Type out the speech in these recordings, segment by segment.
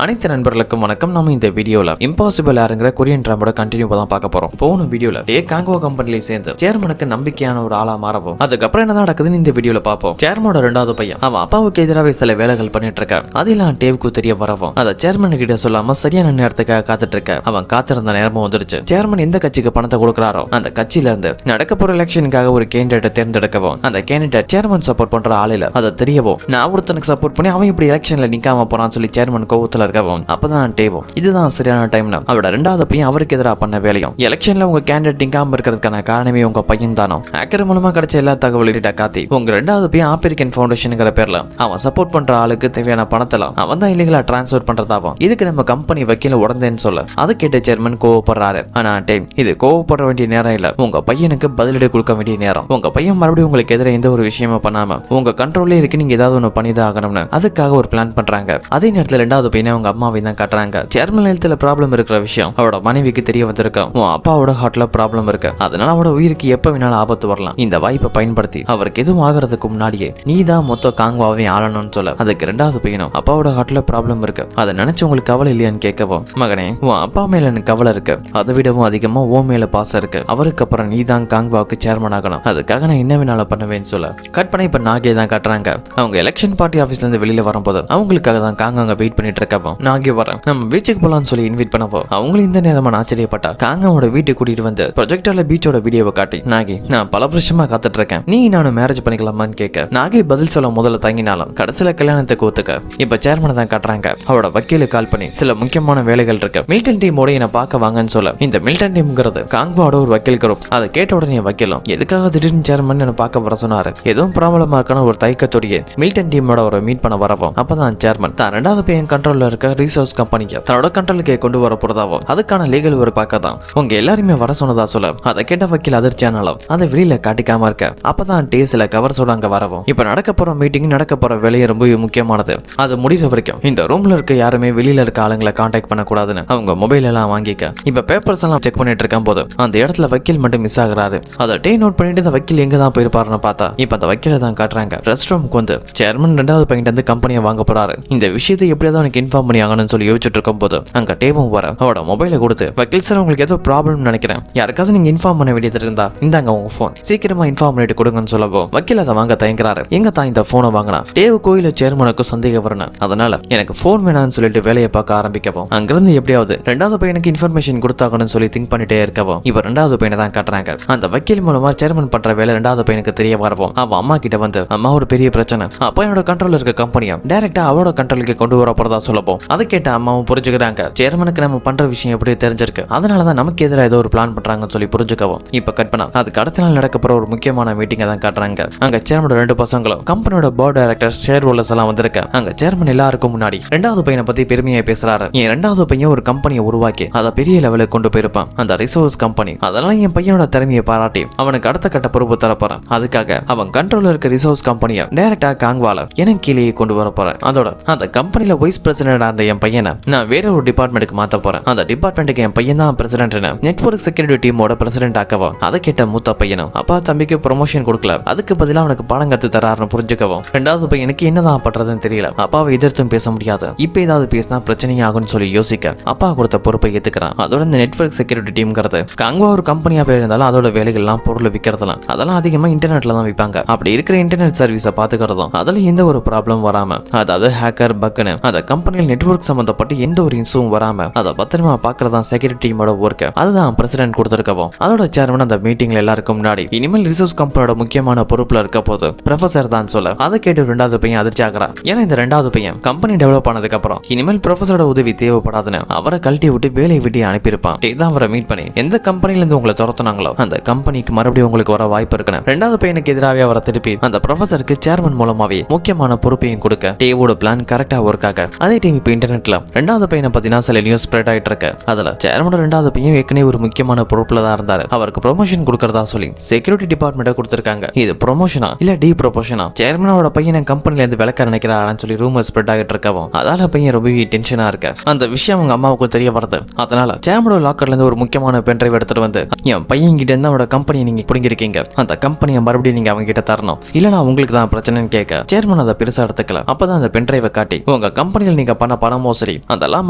அனைத்து நண்பர்களுக்கும் வணக்கம். நம்ம இந்த வீடியோல இம்பாசிபிள் யாருங்கிற கொரியன் டிராமாவோட கண்டினியூ தான் பார்க்க போறோம். போன வீடியோல காங்கோ கம்பெனில சேர்ந்து சேர்மனுக்கு நம்பிக்கையான ஒரு ஆளா மாறவும், அதுக்கப்புறம் என்ன நடக்குதுன்னு இந்த வீடியோல பார்ப்போம். சேர்மனோட ரெண்டாவது பையன் அவன் அப்பாவுக்கு எதிராக சில வேலைகள் பண்ணிட்டு இருக்க. அதெல்லாம் டேவுக்கு தெரிய வரவும் அதை சேர்மன் கிட்ட சொல்லாம சரியான நேரத்துக்காக காத்துட்டு இருக்க. அவன் காத்திருந்த நேரமும் வந்துருச்சு. சேர்மன் எந்த கட்சிக்கு பணத்தை கொடுக்குறாரோ அந்த கட்சியில இருந்து நடக்க போற எலெக்ஷனுக்காக ஒரு கேண்டிடேட்டை தேர்ந்தெடுக்கவும், அந்த கேண்டிடேட் சேர்மன் சப்போர்ட் பண்ற ஆளில அதை தெரியவும், நான் ஒருத்தனுக்கு சப்போர்ட் பண்ணி அவன் இப்படி எலெக்ஷன்ல நிக்காம போறான்னு சொல்லி சேர்மன் கோவத்துல இருக்கவும், அப்பதான் டேவோ இதுதான் சரியான டைம்ல அவரோட ரெண்டாவது பையன் அவருக்கு எதிராக பண்ண வேலையும், எலெக்ஷன்ல உங்க கேண்டிடேட் நிக்காம இருக்கிறதுக்கான காரணமே உங்க பையன் தானோ. ஹேக்கர் மூலமா கிடைச்ச எல்லா தகவலையும் காத்தி உங்க ரெண்டாவது பையன் ஆப்பிரிக்கன் ஃபவுண்டேஷனுங்கிற பேர்ல அவன் சப்போர்ட் பண்ற ஆளுக்கு தேவையான பணத்தெல்லாம் அவன் தான் இல்லீகலா டிரான்ஸ்ஃபர் பண்றதாவும், இதுக்கு நம்ம கம்பெனி வக்கீல உடந்தேன்னு சொல்ல அதை கேட்ட சேர்மன் கோவப்படுறாரு. ஆனா டைம் இது கோவப்பட வேண்டிய நேரம் இல்ல, உங்க பையனுக்கு பதிலடி கொடுக்க வேண்டிய நேரம். உங்க பையன் மறுபடியும் உங்களுக்கு எதிராக எந்த ஒரு விஷயமும் பண்ணாம உங்க கண்ட்ரோல்ல இருக்கு, நீங்க ஏதாவது ஒண்ணு பண்ணிதான் ஆகணும்னு அதுக்காக ஒரு பிளான் பண்றாங்க. அதே நேரத்தில் ரெண்டாவது பையனை அவங்க அம்மாவை தான் காட்டுறாங்க. சேர்மன் ஹெல்த்ல ப்ராப்ளம் இருக்கிற விஷயம் அவரோட மனைவிக்கு தெரிய வந்திருக்கும். உன் அப்பாவோட ஹார்ட்ல ப்ராப்ளம் இருக்கு, அதனால அவரோட உயிருக்கு எப்ப வேணாலும் ஆபத்து வரலாம். இந்த வாய்ப்பை பயன்படுத்தி அவருக்கு எதுவும் ஆகிறதுக்கு முன்னாடியே நீ தான் மொத்த காங்குவாவே ஆளணும்னு சொல்ல அதுக்கு ரெண்டாவது பையனும் அப்பாவோட ஹார்ட்ல ப்ராப்ளம் இருக்கு, அதை நினைச்சு உங்களுக்கு கவலை இல்லையான்னு கேட்கவும், மகனே உன் அப்பா மேல எனக்கு கவலை இருக்கு, அதை விடவும் அதிகமா ஓ மேல பாசம் இருக்கு, அவருக்கு அப்புறம் நீ தான் காங்குவாவுக்கு சேர்மன் ஆகணும், அதுக்காக நான் என்ன வேணாலும் பண்ணுவேன்னு சொல்ல கட் பண்ணி இப்ப நாகே தான் காட்டுறாங்க. அவங்க எலெக்ஷன் பார்ட்டி ஆபீஸ்ல இருந்து வெளியில வரும்போது அவங்களுக்காக தான் காங்க அங்க வெயிட் பண்ணிட்டு இருக்கவும், நாகே வரேன் நம்ம பீச்சுக்கு போலான்னு சொல்லி இன்வைட் பண்ணவோ அவங்களும் இந்த நேரமா ஆச்சரியப்பட்டா காங்கோட வீட்டுக்கு கூட்டிட்டு வந்து ப்ரொஜெக்டர்ல பீச்சோட வீடியோவை காட்டி, நாகி நான் பல வருஷமா காத்துட்டு இருக்கேன், நீ நானும் மேரேஜ் பண்ணிக்கலாமான்னு கேட்க நாகி பதில் சொல்ல முதல்ல தங்கினாலும் கடைசியில கல்யாணத்துக்கு ஒத்துக்க இப்ப சேர்மனை தான் காட்டுறாங்க. அவரோட வக்கீல கால் பண்ணி சில முக்கியமான வேலைகள் இருக்கு, மில்டன் டீமோட என்ன பார்க்க வாங்கன்னு சொல்ல இந்த மில்டன் டீம்ங்கிறது காங்கோட ஒரு வக்கீல் குரூப். அதை கேட்ட உடனே வக்கீலும் எதுக்காக திடீர்னு சேர்மன் என்ன பார்க்க வர சொன்னாரு, எதுவும் ப்ராப்ளமா இருக்கான ஒரு தயக்கத்தோடைய மில்டன் டீமோட ஒரு மீட் பண்ண வரவும், அப்பதான் சேர்மன் தான் ரெண்டாவது பையன் கண்ட்ரோல்ல இருக்க ரிசோர்ஸ் கம்பெனிக்கு தன்னோட கண்ட்ரோலுக்கு கொண்டு வர போறதாவோ அதுக்கான லீகல் ஒர்க் பார்க்க தான் உங்க எல்லாருமே வர சொன்னதா சொல்ல அதை கேட்ட வக்கீல் அதிர்ச்சியானாலும் அதை வெளியில காட்டிக்காம இருக்க. அப்பதான் டேஸ்ல கவர் சொல்ல அங்க வரவும், இப்ப நடக்க போற மீட்டிங் நடக்க போற வேலையை ரொம்ப முக்கியமானது, அது முடிகிற வரைக்கும் இந்த ரூம்ல இருக்க யாருமே வெளியில இருக்க ஆளுங்களை கான்டாக்ட் பண்ண கூடாதுன்னு அவங்க மொபைல் எல்லாம் வாங்கிக்க. இப்ப பேப்பர்ஸ் எல்லாம் செக் பண்ணிட்டு இருக்கும் போது அந்த இடத்துல வக்கீல் மட்டும் மிஸ் ஆகுறாரு. அதை டே நோட் பண்ணிட்டு இந்த வக்கீல் எங்க தான் போயிருப்பாருன்னு பார்த்தா இப்ப அந்த வக்கீல தான் காட்டுறாங்க. ரெஸ்ட் ரூமுக்கு வந்து சேர்மன் ரெண்டாவது பையன் வந்து கம்பெனியை வாங்க போறாரு, இந்த விஷயத்தை எப்படியாவது அவனுக்கு இன்ஃபார்ம் பண்ணி ஆகணும்னு சொல்லி யோசிச்சுட்டு இருக்கும் போது அங்க டேவும் வர அவரோட மொபைலை கொடுத்து, வக்கீல் சார் உங்களுக்கு ஏதோ ப்ராப்ளம் நினைக்கிறேன், யாருக்காவது நீங்க இன்ஃபார்ம் பண்ண வேண்டியது இருந்தா இந்தாங்க உங்க போன், சீக்கிரமா இன்ஃபார்ம் பண்ணிட்டு கொடுங்கன்னு சொல்லவும் வக்கீல் அதை வாங்க தயங்குறாரு. எங்க தான் இந்த போனை வாங்கினா டேவு கோயில சேர்மனுக்கு சந்தேகம் வரணும், அதனால எனக்கு போன் வேணாம்னு சொல்லிட்டு வேலையை பார்க்க ஆரம்பிக்கவும் அங்கிருந்து எப்படியாவது ரெண்டாவது பையனுக்கு இன்ஃபர்மேஷன் கொடுத்தாகணும்னு சொல்லி திங்க் பண்ணிட்டே இருக்கவும் இப்ப ரெண்டாவது பையனை தான் காட்டுறாங்க. அந்த வக்கீல் மூலமா சேர்மன் பண்ற வேலை ரெண்டாவது பையனுக்கு தெரிய வரவும் அவன் அம்மா கிட்ட வந்து, அம்மா ஒரு பெரிய பிரச்சனை, அப்பா என்னோட கண்ட்ரோல் இருக்க கம்பெனியா டைரக்டா அவரோட கண்ட்ரோலுக்கு கொண்டு வர போறதா சொல்லப்போம். அதை கேட்ட அம்மாவும் புரிஞ்சுக்கிறாங்க, சேர்மனுக்கு நம்ம பண்ற விஷயம் எப்படி தெரிஞ்சிருக்கு, அதனாலதான் நமக்கு எதிராக ஏதோ ஒரு பிளான் பண்றாங்கன்னு சொல்லி புரிஞ்சுக்கவும் இப்ப கட் பண்ணா அதுக்கு அடுத்த நாள் நடக்க போற ஒரு முக்கியமான மீட்டிங்கை தான் காட்டுறாங்க. அங்க சேர்மனோட ரெண்டு பசங்களும் கம்பெனியோட போர்டு டைரக்டர் ஷேர் ஹோல்டர்ஸ் எல்லாம் வந்திருக்க. அங்க சேர்மன் எல்லாருக்கும் முன்னாடி ரெண்டாவது பையனை பத்தி பெருமையா பேசுறாரு. என் ரெண்டாவது பையன் ஒரு கம்பெனியை உருவாக்கி அதை பெரிய லெவலுக்கு கொண்டு போயிருப்பான், அந்த ரிசோர்ஸ் கம்பெனி, அதெல்லாம் என் பையனோட திறமையை பாராட்டி அவனுக்கு அடுத்த கட்ட பொறுப்பு தரப்போறான், அதுக்காக அவன் கண்ட்ரோல்ல இருக்க ரிசோர்ஸ் கம்பெனியை டைரக்டா காங்வால எனக்கு கீழே கொண்டு வர போறேன், அதோட அந்த கம்பெனில வைஸ் பிரசிடென்ட் அந்த என் பையனை நான் வேற ஒரு டிபார்ட்மெண்ட்டுக்கு மாத்த போறேன், அந்த டிபார்ட்மெண்ட்டுக்கு என் பையன் தான் பிரசிடென்ட், நெட்வொர்க் செக்யூரிட்டி டீமோட பிரசிடென்ட் ஆக்கவா. அதை கேட்ட மூத்த பையனும் அப்பா தம்பிக்கு ப்ரொமோஷன் கொடுக்கல, அதுக்கு பதிலா அவனுக்கு பாடம் கத்து தராருன்னு புரிஞ்சுக்கவும் ரெண்டாவது பையனுக்கு என்னதான் பண்றதுன்னு தெரியல. அப்பாவை எதிர்த்தும் பேச முடியாது, இப்ப ஏதாவது பேசினா பிரச்சனையாகும்னு சொல்லி யோசிக்க அப்பா கொடுத்த பொறுப்பை ஏத்துக்கிறான். அதோட இந்த நெட்வொர்க் செக்யூரிட்டி டீம்ங்கிறது காங்கோ ஒரு கம்பெனியா இருந்தாலும் அதோட வேலைகள்லாம் பொருள் விற்கிறதுலாம் அதெல்லாம் அதிகமா இன்டர்நெட்ல தான் விற்பாங்க. அப்படி இருக்கிற இன்டர்நெட் சர்வீஸை பாத்துக்கிறதும் அதுல எந்த ஒரு ப்ராப்ளம் வராம, அதாவது ஹேக்கர் பக்குன்னு அந்த கம்பெனியில் நெட்வொர்க் சம்பந்தப்பட்டு எந்த ஒரு இன்சுவும் வராம அதை பத்திரமா பாக்குறதா செக்யூரிட்டி டீமோட ஒர்க். அதுதான் பிரசிடென்ட் கொடுத்திருக்கவும் அதோட சேர்மன் அந்த மீட்டிங்ல எல்லாருக்கும் முன்னாடி இனிமேல் ரிசோர்ஸ் கம்பெனியோட முக்கியமான பொறுப்புல இருக்க போது ப்ரொஃபசர் தான் சொல்ல அதை கேட்டு ரெண்டாவது பையன் அதிர்ச்சி ஆகிறான். ஏன்னா இந்த ரெண்டாவது பையன் கம்பெனி டெவலப் ஆனதுக்கு அப்புறம் இனிமேல் ப்ரொஃபசரோட உதவி தேவைப்படாதுன்னு அவரை கழட்டி விட்டு வேலையை விட்டு அனுப்பியிருப்பான். இதான் அவரை மீட் பண்ணி எந்த கம்பெனில இருந்து உங்களை துரத்துனாங்களோ அந்த கம்பெனிக்கு மறுபடியும் உங்களுக்கு வர வாய்ப்பு இருக்குன்னு ரெண்டாவது பையனுக்கு எதிராகவே அவரை திருப்பி அந்த ப்ரொஃபசருக்கு சேர்மன் மூலமாவே முக்கியமான பொறுப்பையும் கொடுக்க டேவோட பிளான் கரெக்டா ஒர்க் ஆக. அதே டைம் இப்ப இன்டர்நெட்ல ரெண்டாவது பையனை பத்தினா சில நியூஸ் ஸ்ப்ரெட் ஆயிட்டு இருக்கு. அதுல சேர்மனோட ரெண்டாவது பையன் ஏற்கனவே ஒரு முக்கியமான பொறுப்புல தான் இருந்தாரு, அவருக்கு ப்ரொமோஷன் கொடுக்கறதா சொல்லி செக்யூரிட்டி டிபார்ட்மெண்ட்டை கொடுத்திருக்காங்க. இது ப்ரொமோஷனா இல்ல டி ப்ரொமோஷனா, சேர்மனோட பையனை கம்பெனில இருந்து விலக்க நினைக்கிறாரான்னு சொல்லி ரூமர் ஸ்ப்ரெட் ஆகிட்டு இருக்கவும் அதால பையன் ரொம்ப டென்ஷனா இருக்க. அந்த விஷயம் அவங்க அம்மாவுக்கு தெரிய வருது. அதனால சேர்மனோட லாக்கர்ல இருந்து ஒரு முக்கியமான பென் டிரைவ் எடுத்துட்டு வந்து, என் பையன் கிட்ட இருந்து அவனோட கம்பெனியை நீங்க பிடிங்கிருக்கீங்க, அந்த கம்பெனியை மறுபடியும் நீங்க அவங்க கிட்ட தரணும், இல்லனா உங்களுக்கு தான் பிரச்சனைன்னு கேட்க சேர்மன் அதை பெருசா எடுத்துக்கல. அப்பதான் அந்த பென் டிரைவை காட்டி, உங்க கம்பெனியில் நீங்க பண்ண பண மோசடி அதெல்லாம்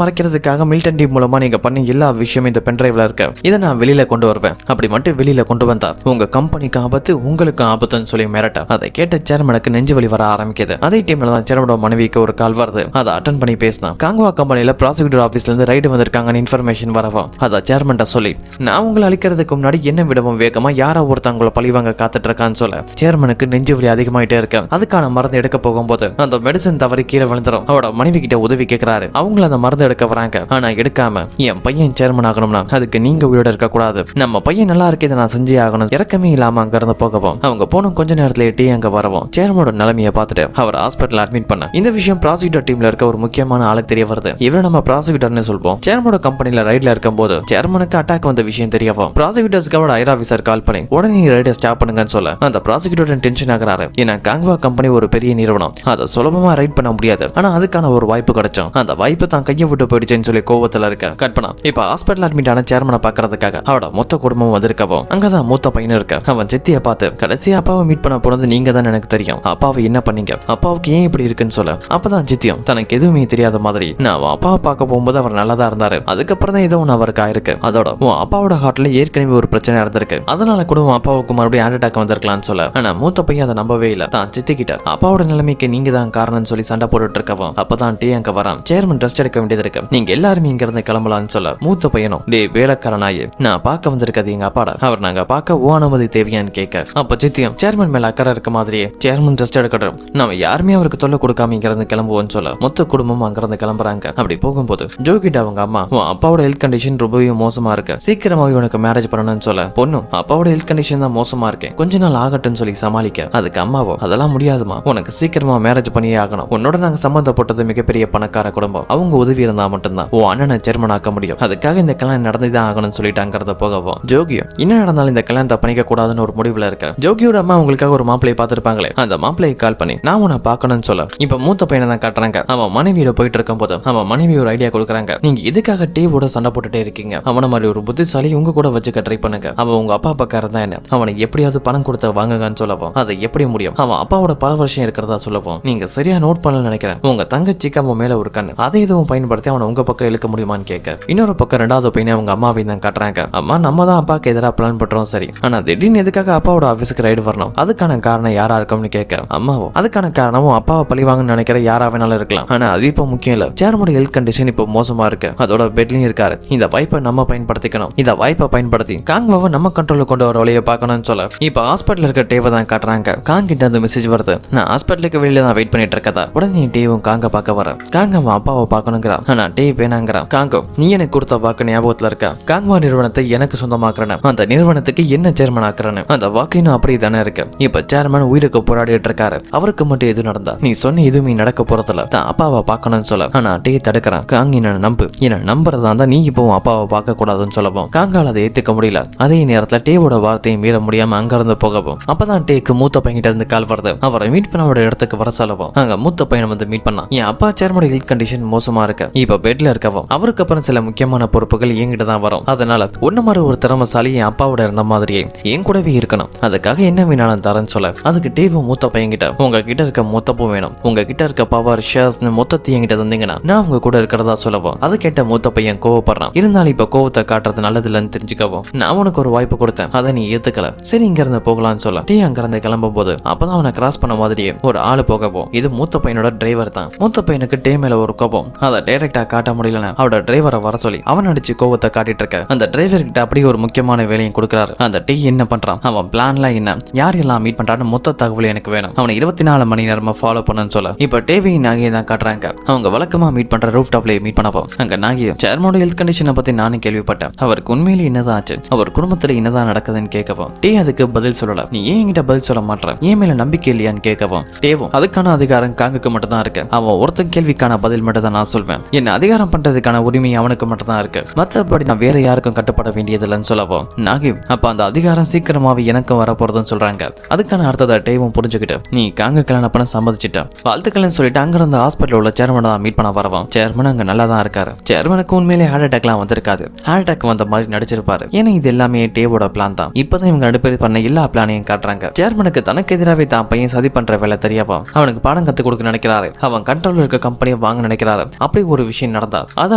மறைக்கிறதுக்காக மில்டன் டீம் மூலமா நீங்க பண்ண எல்லா விஷயமும் இந்த பென்ட்ரைவ்ல இருக்கு. இதை நான் வெளியில கொண்டு வருவேன். அப்படி மட்டும் வெளியில கொண்டு வந்தா உங்க கம்பெனிக்கு ஆபத்து, உங்களுக்கு ஆபத்துன்னு சொல்லி மிரட்ட அதை கேட்ட சேர்மனுக்கு நெஞ்சு வலி வர ஆரம்பிக்குது. அதே டைம்ல தான் சேர்மனோட மனைவிக்கு ஒரு கால் வருது. அதை அட்டன் பண்ணி பேசினா காங்வா கம்பெனில ப்ராசிக்யூட்டர் ஆபீஸ்ல இருந்து ரைடு வந்திருக்காங்கன்னு இன்ஃபர்மேஷன் வரவும் அதை சேர்மன்ட்ட சொல்லி நான் உங்களை அழிக்கிறதுக்கு முன்னாடி என்ன விடவும் வேகமா யாரோ ஒருத்தவங்களை பழிவாங்க காத்துட்டு இருக்கான்னு சொல்ல சேர்மனுக்கு நெஞ்சு வலி அதிகமாயிட்டே இருக்கு. அதுக்கான மருந்து எடுக்க போகும்போது அந்த மெடிசன் தவறி கீழே விழுந்துரும். அவரோட மனைவி கிட்ட உதவி கேட்கிறாரு. அவங்கள அந்த மருந்து எடுக்க வராங்க. ஆனா எடுக்காம என் பையன் சேர்மன் ஆகணும்னா அதுக்கு நீங்க உயிரோட இருக்க கூடாது, நம்ம பையன் நல்லா இருக்கு, இதை நான் செஞ்சே ஆகணும். இறக்கமே இல்லாம அங்க இருந்து போகவும் அவங்க போன கொஞ்ச நேரத்துல டீ அங்க வரவும் சேர்மனோட நிலைமையை பார்த்துட்டு அவர் ஹாஸ்பிட்டல் அட்மிட் பண்ண இந்த விஷயம் ப்ராசிக்யூட்டர் டீம்ல இருக்க ஒரு முக்கியமான ஆளுக்கு தெரிய வருது. இவரை நம்ம ப்ராசிக்யூட்டர்னு சொல்வோம். சேர்மனோட கம்பெனில ரைட்ல இருக்கும் போது சேர்மனுக்கு அட்டாக் வந்த விஷயம் தெரியவும் ப்ராசிக்யூட்டர்ஸ்க்கு அவரோட ஐரா ஆபீசர் கால் பண்ணி உடனே ரைடை ஸ்டாப் பண்ணுங்கன்னு சொல்ல அந்த ப்ராசிக்யூட்டர் டென்ஷன் ஆகுறாரு. ஏன்னா காங்வா கம்பெனி ஒரு பெரிய நிறுவனம், அதை சுலபமா ரைட் பண்ண முடியாது. ஆனா அதுக்கான ஒரு வாய்ப்பு கிடைச்சோம், அந்த வாய்ப்பு தான் கையை விட்டு போயிடுச்சுன்னு சொல்லி கோவத்துல இருக்க கட் பண்ணா இப்ப ஹாஸ்பிட்டல் அட்மிட் ஆன சேர்மனை பாக்குறதுக்காக அவரோட மொத்த குடும்பம் வந்திருக்கவும் அங்கதான் மூத்த பையன் இருக்க. அவன் சித்தியை பார்த்து கடைசி அப்பாவை மீட் பண்ண போனது நீங்க தான், எனக்கு தெரியும், அப்பாவை என்ன பண்ணீங்க, அப்பாவுக்கு ஏன் இப்படி இருக்குன்னு சொல்ல அப்பதான் சித்தியும் தனக்கு எதுவுமே தெரியாத மாதிரி நான் அப்பாவை பார்க்க போகும்போது அவர் நல்லதா இருந்தாரு, அதுக்கப்புறம் தான் ஏதோ ஒன்று அவருக்கு ஆயிருக்கு, அதோட உன் அப்பாவோட ஹார்ட்ல ஏற்கனவே ஒரு பிரச்சனை இருந்திருக்கு, அதனால கூட உன் அப்பாவுக்கு மறுபடியும் ஹார்ட் அட்டாக் வந்திருக்கலாம்னு சொல்ல ஆனா மூத்த பையன் அதை நம்பவே இல்லை. தான் சித்தி கிட்ட அப்பாவோட நிலைமைக்கு நீங்க தான் காரணம்னு சொல்லி சண்டை போட்டுட்டு இருக்கவும் அப்பதான் டீ அங்க வரான். சேர்மன் ரெஸ்ட் எடுக்க வேண்டியது இருக்கு, நீங்க எல்லாருமே இங்க இருந்து கிளம்பலாம்னு சொல்ல மூத்த பையனும் டே வேலைக்காரனாயே நான் பார்க்க வந்திருக்கிறது எங்க அப்பாட, அவர் நாங்க பார்க்க ஓ அனுமதி தேவையான்னு கேட்க அப்ப சித்தியம் சேர்மன் மேல அக்கறை இருக்க மாதிரியே சேர்மன் ரெஸ்ட் எடுக்கட்டும், நாம யாருமே அவருக்கு தொல்லை கொடுக்காம இங்க இருந்து கிளம்புவோம்னு சொல்ல மொத்த குடும்பமும் அங்க இருந்து கிளம்புறாங்க. அப்படி போகும்போது ஜோ கிட்ட அவங்க அம்மா உன் அப்பாவோட ஹெல்த் கண்டிஷன் ரொம்பவே மோசமா இருக்கு, சீக்கிரமாவே உனக்கு மேரேஜ் பண்ணணும்னு சொல்ல பொண்ணு அப்பாவோட ஹெல்த் கண்டிஷன் தான் மோசமா இருக்கு, கொஞ்ச நாள் ஆகட்டும்னு சொல்லி சமாளிக்க அதுக்கு அம்மாவோ அதெல்லாம் முடியாதுமா, உனக்கு சீக்கிரமா மேரேஜ் பண்ணியே ஆகணும், உன்னோட நாங்க சம்பந்தப்பட்டது மிகப்பெரிய பணக்கார குடும்பம், அவங்க உதவி இருந்தா மட்டும்தான் உன் அண்ணனை சேர்மன் ஆக்க முடியும், அதுக்காக இந்த கல்யாணம் நடந்துதான் ஆகணும்னு சொல்லிட்டாங்கிறத போகவும் ஜோகியோ என்ன நடந்தாலும் இந்த கல்யாணத்தை பண்ணிக்க கூடாதுன்னு ஒரு முடிவுல இருக்க. ஜோகியோட அம்மா உங்களுக்காக ஒரு மாப்பிளையை பார்த்திருப்பாங்களே, அந்த மாப்பிளையை கால் பண்ணி நான் உன்னை பார்க்கணும்னு சொல்ல இப்ப மூத்த பையனை தான் காட்டுறாங்க. அவன் மனைவியோட போயிட்டு இருக்கும் போது அவன் மனைவி ஒரு ஐடியா கொடுக்குறாங்க, நீங்க இதுக்காக டீவோட சண்டை போட்டுட்டே இருக்கீங்க, அவனை மாதிரி ஒரு புத்திசாலி உங்க கூட வச்சுக்க ட்ரை பண்ணுங்க, அவன் உங்க அப்பா பக்கம் தான் என்ன அவனுக்கு எப்படியாவது பணம் கொடுத்த வாங்குங்கன்னு சொல்லவும் அதை எப்படி முடியும், அவன் அப்பாவோட பல வருஷம் இருக்கிறதா சொல்லவும் நீங்க சரியா நோட் பண்ணல நினைக்கிறேன், உங்க தங்கச்சிக்கு அவன் மேல ஒரு கண்ணு, அதை எதுவும் பயன்படுத்தி அவனை உங்க பக்கம் இழுக்க முடியுமான்னு கேட்க இன்னொரு பக்கம் ரெண்டாவது பையனை அவங்க அம்மாவையும் தான் காட்டுறாங்க. அம்மா நம்ம தான் அப்பாக்கு எதிராக பிளான் பண்றோம் சரி, ஆனா திடீர்னு எதுக்காக அப்பாவோட ஆபீஸுக்கு ரைடு வரணும், அதுக்கான காரணம் யாரா இருக்கும்னு கேட்க அம்மாவும் அதுக்கான காரணமும் அப்பாவை பழிவாங்கன்னு நினைக்கிற யாரா வேணாலும் இருக்கலாம், ஆனா அது இப்போ முக்கியம் இல்ல, சேர்மோட ஹெல்த் கண்டிஷன் இப்போ மோசமா இருக்கு, அதோட பெட்லயும் இருக்காரு, இந்த வாய்ப்பை நம்ம பயன்படுத்திக்கணும், இந்த வாய்ப்பை பயன்படுத்தி காங்வாவை நம்ம கண்ட்ரோலுக்கு கொண்டு வர வழியை பார்க்கணும்னு சொல்ல இப்ப ஹாஸ்பிட்டல் இருக்க டேவை தான் காட்டுறாங்க. காங் கிட்ட அந்த மெசேஜ் வருது, நான் ஹாஸ்பிட்டலுக்கு வெளியில தான் வெயிட் பண்ணிட்டு இருக்கதா, உடனே டேவும் காங்க பார்க்க வர காங்க அவன் அப்பாவை பார்க்கணுங்கிறா, ஆனா டே வேணாங்கிறான். காங்கோ நீ எனக்கு கொடுத்த வாக்கு ஞாபகத்துல இருக்கா, காங்வா நிறுவனத்தை எனக்கு சொந்தமாக்குறேன்னு அந்த நிறுவனத்துக்கு என்ன சேர்மன் ஆக்குறேன்னு அந்த வாக்கினும் அப்படி தானே இருக்கு, இப்ப சேர்மன் உயிருக்கு போராடிட்டு இருக்காரு, அவருக்கு மட்டும் எது நடந்தா நீ சொன்ன எதுவுமே நடக்க போறதுல தான் அப்பாவை பார்க்கணும்னு சொல்ல ஆனா டே தடுக்கிறான். காங் என்ன நம்பு, என்ன நம்புறதா இருந்தா நீ இப்போ அப்பாவை பார்க்க கூடாதுன்னு சொல்லவும் காங்கால் அதை ஏத்துக்க முடியல. அதே நேரத்துல டேவோட வார்த்தையை மீற முடியாம அங்க இருந்து போகவும் அப்பதான் டேக்கு மூத்த பையன்கிட்ட இருந்து கால் வருது. அவரை மீட் பண்ண அவரோட இடத்துக்கு வர சொல்லவும் அங்க மூத்த பையனை வந்து மீட் பண்ணா. என் அப்பா சேர்மனோட ஹெல்த் கண்டிஷன் மோசமா இருக்கு, இப்ப பெட்ல இருக்கவும் அவருக்கு அப்புறம் சில முக்கியமான பொறுப்புகள் என்கிட்ட தான் வரும், அதனால ஒன்ன மாதிரி ஒரு திறமசாலி என் அப்பாவோட இருந்த மாதிரியே என் கூடவே இருக்கணும், அதுக்காக என்ன வேணாலும் தரேன்னு சொல்ல அதுக்கு டேவும் மூத்த பையன்கிட்ட உங்க கிட்ட இருக்க மொத்தப்பும் வேணும், உங்க கிட்ட இருக்க பவர் ஷேர்ஸ் மொத்தத்தை என்கிட்ட தந்தீங்கன்னா நான் உங்க கூட இருக்கிறதா சொல்லவும் அதை கேட்ட மூத்த பையன் கோவப்படுறான். இருந்தாலும் இப்ப கோவத்தை காட்டுறது நல்லது இல்லைன்னு தெரிஞ்சுக்கவும் நான் உனக்கு ஒரு வாய்ப்பு கொடுத்தேன், அதை நீ ஏத்துக்கல, சரி இங்க இருந்து போகலாம்னு சொல்ல டே அங்க இருந்து கிளம்பும் போது அப்பதான் அவனை கிராஸ் பண்ண மாதிரியே ஒரு ஆளு போகவும் இது மூத்த பையனோட டிரைவர் தான். மூத்த பையனுக்கு டே மேல ஒரு கோபம், அதை டைரக்டா காட்ட முடியலன்னு அவரோட டிரைவரை வர சொல்லி அவன் அடிச்சு கோவத்தை காட்டிட்டு இருக்க அந்த டிரைவர் கிட்ட அப்படியே ஒரு முக்கியமான வேலையும் கொடுக்குறாரு. அந்த டே என்ன பண்றான், அவன் பிளான்லாம் என்ன, யார் எல்லாம் மீட் பண்றான்னு மொத்த தகவல் எனக்கு வேணும், அவனை 24 மணி நேரமா ஃபாலோ பண்ணு சொல்ல இப்ப டேவையும் நாகியை தான் காட்டுறாங்க. அவங்க வழக்கமா மீட் பண்ற ரூஃப் டாப்ல மீட் பண்ணவும் அங்க நாகியும் சேர்மனோட ஹெல்த் கண்டிஷனை பத்தி நானும் கேள்விப்பட்டேன், அவருக்கு உண்மையிலே என்னதான் ஆச்சு, அவர் குடும்பத்துல என்னதான் நடக்குதுன்னு கேட்கவும் டே அதுக்கு பதில் சொல்லல, நீ ஏன் என்கிட்ட பதில் சொல்ல மாட்டேற, ஏன் மேல நம்பிக்கை இல்லையான்னு கேட்கவும் டேவும் அதுக்கான அதிகாரம் காங்குக்கு மட்டும் தான் இருக்கு, அவன் ஒருத்தன் கேள்விக்கான பதில் மட்டும் தான் நான் சொல்வேன், என்ன அதிகாரம் பண்றதுக்கான உரிமை அவனுக்கு மட்டும் தான் இருக்கு, மற்றபடி நான் வேற யாருக்கும் கட்டுப்பட வேண்டியதில்லைன்னு சொல்லவும் நாகியும் அப்ப அந்த அதிகாரம் சீக்கிரமாவே எனக்கும் வரப்போறதுன்னு சொல்றாங்க. அதுக்கான அர்த்தத்தை டேவும் புரிஞ்சுக்கிட்டு நீ காங்க கல்யாணம் பண்ண சம்மதிச்சிட்ட வாழ்த்துக்கள்னு சொல்லிட்டு அங்க இருந்த ஹாஸ்பிட்டல் உள்ள சேர்மனை தான் மீட் பண்ண வரவும் சேர்மன் அங்க நல்லா தான் இருக்காரு, சேர்மனுக்கு உண்மையிலே ஹார்ட் அட்டாக்லாம் வந்திருக்காது, ஹார்ட் அட்டாக் வந்த மாதிரி நடிச்சிருப்பாரு, ஏன்னா இது எல்லாமே டேவோட பிளான் தான். இப்பதான் இவங்க நடுப்பேர் பண்ண எல்லா பிளானையும் காட்டுறாங்க. சேர்மனுக்கு தனக்கு எதிராகவே தான் பையன் சதி பண்ற வேலை தெரியாம அவனுக்கு பாடம் கத்து கொடுக்க நினைக்கிறாரு, அவன் கண்ட்ரோல் இருக்க கம்பெனியை வாங்க நினைக்கிறாரு. அப்படி ஒரு விஷயம் நடந்தா அதை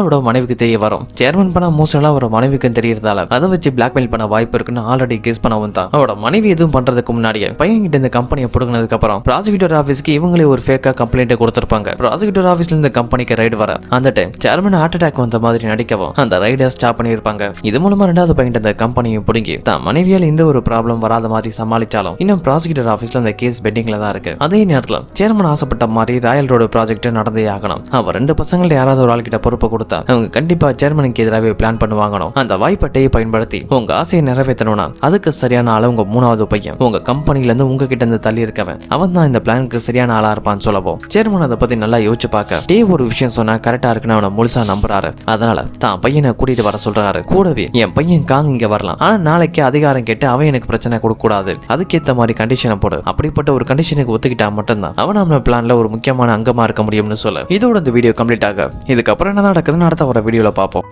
அவரோட மனைவிக்கு தெரிய வரும். சேர்மன் பண்ண மோசம் அவரோட மனைவிக்கு தெரியறதால அதை வச்சு பிளாக்மெயில் பண்ண வாய்ப்பு இருக்குன்னு ஆல்ரெடி கேஸ் பண்ணவும் தான் அவரோட மனைவி எதுவும் பண்றதுக்கு முன்னாடியே பையன் கிட்ட இந்த கம்பெனியை புடுங்கினதுக்கு அப்புறம் ப்ராசிக்யூட்டர் ஆபீஸ்க்கு இவங்களே ஒரு ஃபேக்கா கம்ப்ளைண்ட் கொடுத்திருப்பாங்க. ப்ராசிக்யூட்டர் ஆபீஸ்ல இந்த கம்பெனிக்கு ரைடு வர அந்த டைம் சேர்மன் ஹார்ட் அட்டாக் வந்த மாதிரி நடிக்கவும் அந்த ரைடை ஸ்டாப் பண்ணியிருப்பாங்க. இது மூலமா ரெண்டாவது பையன் இந்த கம்பெனியை புடுங்கி தான் மனைவியால் எந்த ஒரு ப்ராப்ளம் வராத மாதிரி சமாளிச்சாலும் இன்னும் ப்ராசிக்யூட்டர் ஆபீஸ்ல அந்த கேஸ் பெண்டிங்ல தான் இருக்கு. அதே நேரத்தில் சேர்மன் ஆசைப்பட்ட மாதிரி ராயல் ரோடு ப்ராஜெக்ட் நடந்தே ஆகணும். அவர் 2 பசங்கள யாராவது ஒரு ஆள் கிட்ட பொறுப்பை கொடுத்தா அவங்க கண்டிப்பா சேர்மனுக்கு எதிராகவே பிளான் பண்ணுவாங்கணும். அந்த வாய்ப்பை பயன்படுத்தி உங்க ஆசையை நிறைவேற்றணும்னா அதுக்கு சரியான ஆளு உங்க 3வது பையன் உங்க கம்பெனில இருந்து உங்ககிட்ட இருந்து தள்ளி இருக்கவன் அவன் தான் இந்த பிளானுக்கு சரியான ஆளா இருப்பான்னு சொல்லவும் சேர்மன் அதை பத்தி நல்லா யோசிச்சு பார்க்க ஒரு விஷயம் சொன்னா கரெக்டா இருக்குன்னு அவனை முழுசா நம்புறாரு. அதனால தான் பையனை கூட்டிட்டு வர சொல்றாரு. கூடவே என் பையன் காங் இங்க வரலாம், ஆனா நாளைக்கு அதிகாரம் கேட்டு அவன் எனக்கு பிரச்சனை கொடுக்க கூடாது, அதுக்கேற்ற மாதிரி கண்டிஷனை போடு, அப்படிப்பட்ட ஒரு கண்டிஷனுக்கு ஒத்துக்கிட்டா மட்டும்தான் அவன் நம்ம பிளான்ல ஒரு முக்கியமான அங்கமா இருக்க முடியும்னு சொல்ல இதோட இந்த வீடியோ கம்ப்ளீட் ஆக இதுக்கப்புறம் என்ன நடக்குதுன்னு அடுத்த வர வீடியோல பார்ப்போம்.